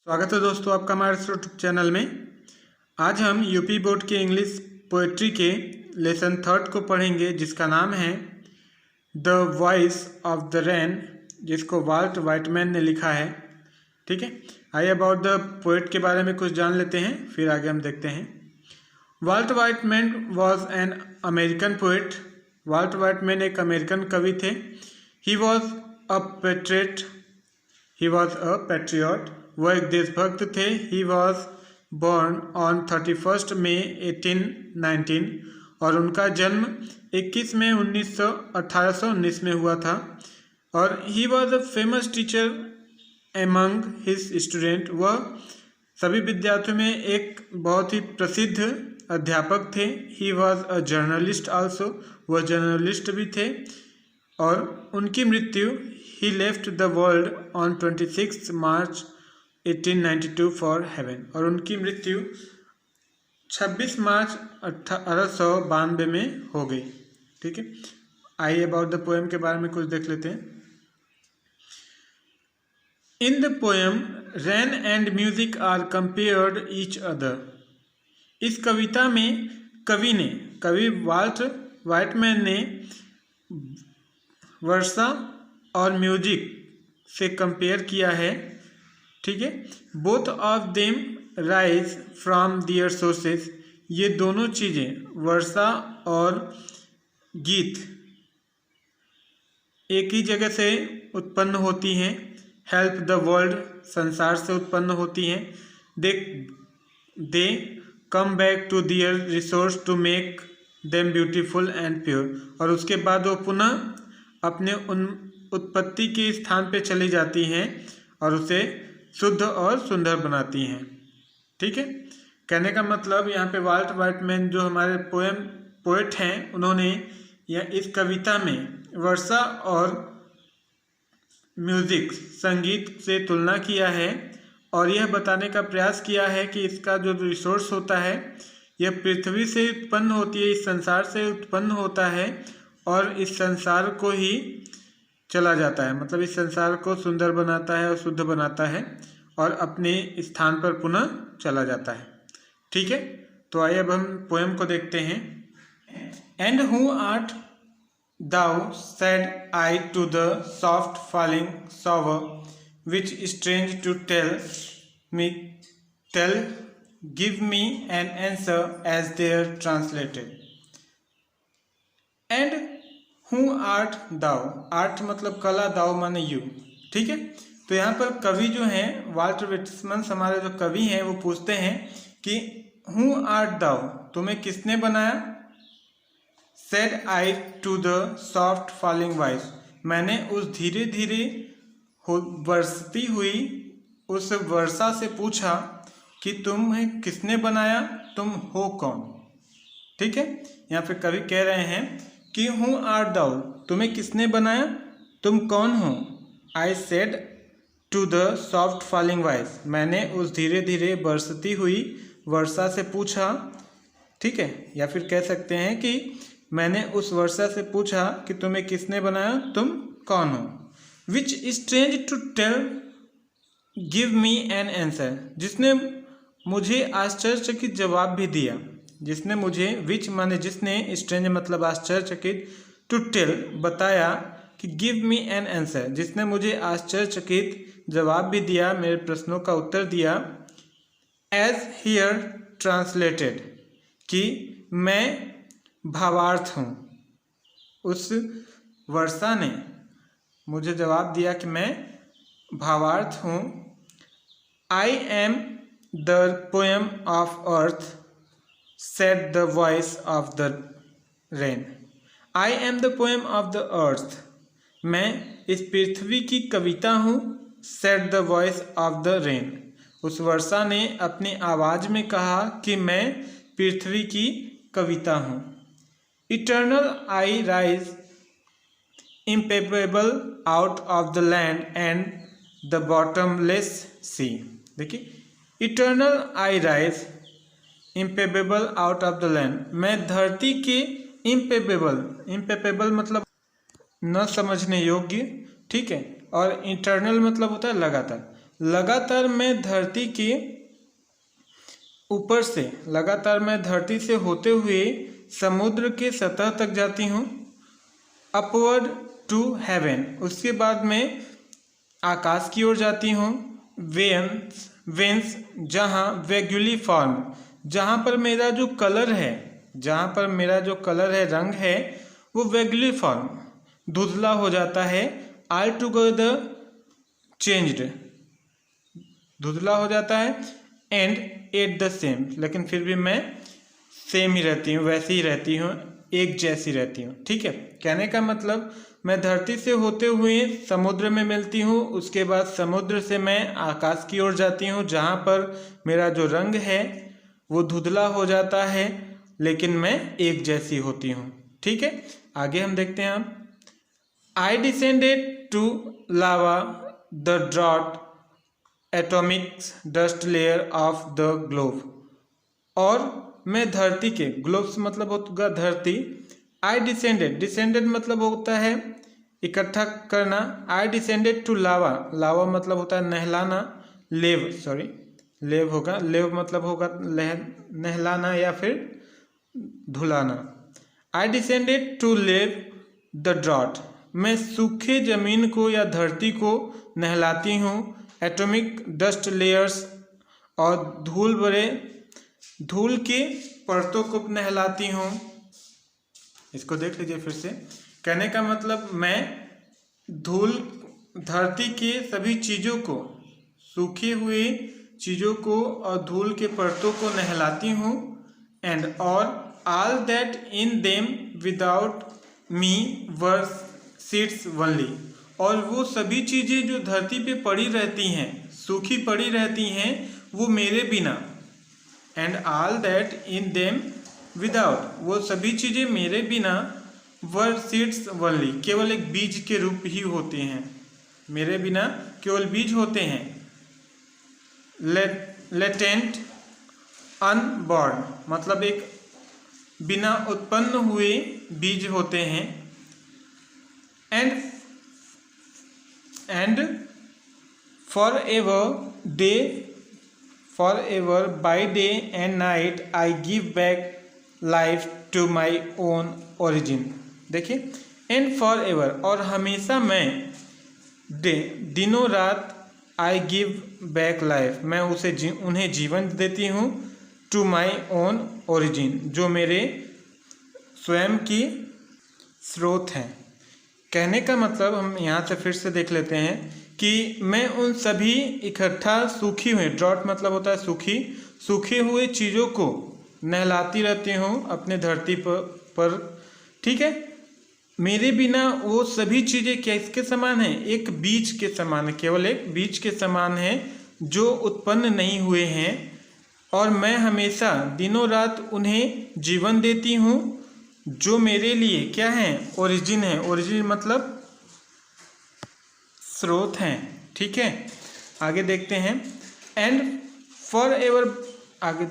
स्वागत है दोस्तों आपका हमारे यूट्यूब चैनल में। आज हम यूपी बोर्ड के इंग्लिश पोएट्री के लेसन 3 को पढ़ेंगे, जिसका नाम है the voice of the rain, जिसको वाल्ट व्हाइटमैन ने लिखा है। ठीक है, आइए अबाउट द पोएट के बारे में कुछ जान लेते हैं, फिर आगे हम देखते हैं। Walt Whitman was an American poet. Walt Whitman एक अमेरिकन कवि थे। He was a patriot. वो एक देशभक्त थे। He was born on 31 May 1819 और उनका जन्म 21 मई 1819 में हुआ था। और ही was a famous teacher among his student. वह सभी विद्यार्थियों में एक बहुत ही प्रसिद्ध अध्यापक थे। He was a journalist also. वह जर्नलिस्ट भी थे। और उनकी मृत्यु he left the world on 26 March 1892 for heaven. और उनकी मृत्यु 26 मार्च 1892 में हो गई। ठीक है, आइए अबाउट द पोएम के बारे में कुछ देख लेते हैं। In the poem Rain and Music are compared each other. इस कविता में कवि वाल्ट व्हाइटमैन ने वर्षा और म्यूजिक से कंपेयर किया है। ठीक है, both of them rise from their sources. ये दोनों चीज़ें, वर्षा और गीत, एक ही जगह से उत्पन्न होती हैं। हेल्प द वर्ल्ड, संसार से उत्पन्न होती हैं। They come back to their resource to make them beautiful and pure. और उसके बाद वो पुनः अपने उन उत्पत्ति के स्थान पे चली जाती हैं और उसे शुद्ध और सुंदर बनाती हैं। ठीक है, कहने का मतलब यहाँ पे वाल्ट व्हाइटमैन जो हमारे पोएट हैं, उन्होंने इस कविता में वर्षा और म्यूजिक, संगीत से तुलना किया है और यह बताने का प्रयास किया है कि इसका जो रिसोर्स होता है यह पृथ्वी से उत्पन्न होती है, इस संसार से उत्पन्न होता है और इस संसार को ही चला जाता है। मतलब इस संसार को सुंदर बनाता है और शुद्ध बनाता है और अपने स्थान पर पुनः चला जाता है। ठीक है, तो आइए अब हम पोएम को देखते हैं। And who art thou said I to the soft falling shower which strange to tell give me an answer as there translated. And who art thou, art मतलब कला, दाउ माने यू। ठीक है, तो यहाँ पर कवि जो हैं वाल्ट व्हाइटमैन, हमारे जो कवि हैं, वो पूछते हैं कि हु आर्ट दाउ, तुम्हें किसने बनाया। Said I to the soft falling voice, मैंने उस धीरे धीरे बरसती हुई उस वर्षा से पूछा कि तुम्हें किसने बनाया, तुम हो कौन। ठीक है, यहाँ पे कवि कह रहे हैं कि हु आर्ट दाउ, तुम्हें किसने बनाया, तुम कौन हो। I said to the soft falling voice, मैंने उस धीरे धीरे बरसती हुई वर्षा से पूछा। ठीक है, या फिर कह सकते हैं कि मैंने उस वर्षा से पूछा कि तुम्हें किसने बनाया, तुम कौन हो। Which strange to tell give me an answer, जिसने मुझे आश्चर्यचकित जवाब भी दिया। जिसने मुझे, विच माने जिसने, स्ट्रेंज मतलब आश्चर्यचकित, टू टेल बताया, कि गिव मी एन आंसर, जिसने मुझे आश्चर्यचकित जवाब भी दिया, मेरे प्रश्नों का उत्तर दिया। एज हियर ट्रांसलेटेड, कि मैं भावार्थ हूँ। उस वर्षा ने मुझे जवाब दिया कि मैं भावार्थ हूँ। I am the poem of earth said the voice of the rain. I am the poem of the earth. मैं इस पृथ्वी की कविता हूँ। said the voice of the rain. उस वर्षा ने अपनी आवाज़ में कहा कि मैं पृथ्वी की कविता हूँ। Eternal I rise impalpable out of the land and the bottomless sea. देखिए, Eternal I rise impalpable out of the land, मैं धरती के इम्पेबल मतलब न समझने योग्य। ठीक है, और इंटरनल मतलब होता है लगातार, लगातार मैं धरती के ऊपर से, लगातार मैं धरती से होते हुए समुद्र के सतह तक जाती हूँ। अपवर्ड टू हेवन, उसके बाद मैं आकाश की ओर जाती हूँ। वेंस, जहाँ वेगुली फॉर्म, जहाँ पर मेरा जो कलर है, जहाँ पर मेरा जो कलर है, रंग है, वो वेगुली फॉर्म धुंधला हो जाता है। ऑल टुगेदर चेंज्ड, धुंधला हो जाता है। एंड एट द सेम, लेकिन फिर भी मैं सेम ही रहती हूँ, वैसी ही रहती हूँ, एक जैसी रहती हूँ। ठीक है, कहने का मतलब मैं धरती से होते हुए समुद्र में मिलती हूँ, उसके बाद समुद्र से मैं आकाश की ओर जाती हूँ, जहाँ पर मेरा जो रंग है वो धुंधला हो जाता है, लेकिन मैं एक जैसी होती हूँ। ठीक है, आगे हम देखते हैं। आप I descended to lave the drought atomic dust layer of the globe, और मैं धरती के, ग्लोब्स मतलब होगा धरती। आई डिसेंडेड, डिसेंडेड मतलब होता है इकट्ठा करना। आई डिसेंडेड टू लावा, लावा मतलब होता है नहलाना। लेव होगा, लेव मतलब होगा नहलाना या फिर धुलाना। आई डिसेंडेड टू लेव द ड्रॉट, मैं सूखे जमीन को या धरती को नहलाती हूँ। एटॉमिक डस्ट लेयर्स, और धूल के परतों को नहलाती हूँ। इसको देख लीजिए फिर से। कहने का मतलब मैं धरती के सभी चीज़ों को, सूखे हुए चीज़ों को और धूल के परतों को नहलाती हूँ। एंड और all that in them without me were seeds only, और वो सभी चीज़ें जो धरती पे पड़ी रहती हैं, सूखी पड़ी रहती हैं, वो मेरे बिना। And all that in them without, वो सभी चीज़ें मेरे बिना वर सीड्स ओनली, केवल एक बीज के रूप ही होते हैं, मेरे बिना केवल बीज होते हैं। लेटेंट अनबॉर्न मतलब एक बिना उत्पन्न हुए बीज होते हैं। And forever by day and night I give back life to my own origin। देखिए, एंड forever, और हमेशा मैं दिनों रात I give back life, मैं उन्हें जीवन देती हूँ। to my own origin, जो मेरे स्वयं की स्रोत हैं। कहने का मतलब हम यहाँ से फिर से देख लेते हैं कि मैं उन सभी इकट्ठा सूखी हुई, ड्रॉट मतलब होता है सूखे हुए चीज़ों को नहलाती रहती हूँ अपने धरती पर। ठीक है, मेरे बिना वो सभी चीज़ें क्या इसके समान हैं? एक बीज के समान है, केवल एक बीज के समान है जो उत्पन्न नहीं हुए हैं, और मैं हमेशा दिनों रात उन्हें जीवन देती हूँ, जो मेरे लिए क्या है? ओरिजिन है। ओरिजिन मतलब स्रोत हैं। ठीक है, आगे देखते हैं। एंड फॉर एवर, आगे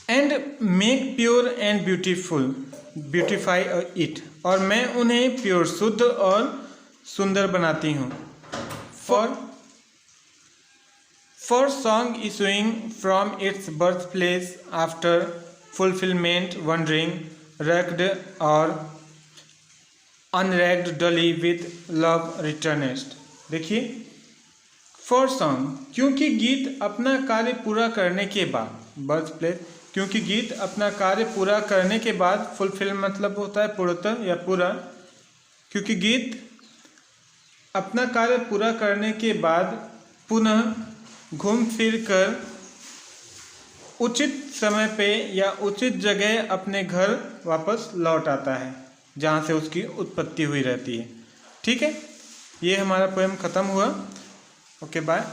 and make pure and beautify it, और मैं उन्हें प्योर, शुद्ध और सुंदर बनाती हूँ। For song issuing from its birth place after fulfillment, wandering, wrecked or unwrecked dully with love returnest। देखिए, फॉर सॉन्ग, क्योंकि गीत अपना कार्य पूरा करने के बाद, बर्थ प्लेस, क्योंकि गीत अपना कार्य पूरा करने के बाद, फुलफिल मतलब होता है पूर्णतः या पूरा, क्योंकि गीत अपना कार्य पूरा करने के बाद पुनः घूम फिर कर उचित समय पे या उचित जगह अपने घर वापस लौट आता है, जहाँ से उसकी उत्पत्ति हुई रहती है। ठीक है, ये हमारा पोएम ख़त्म हुआ। Okay, bye.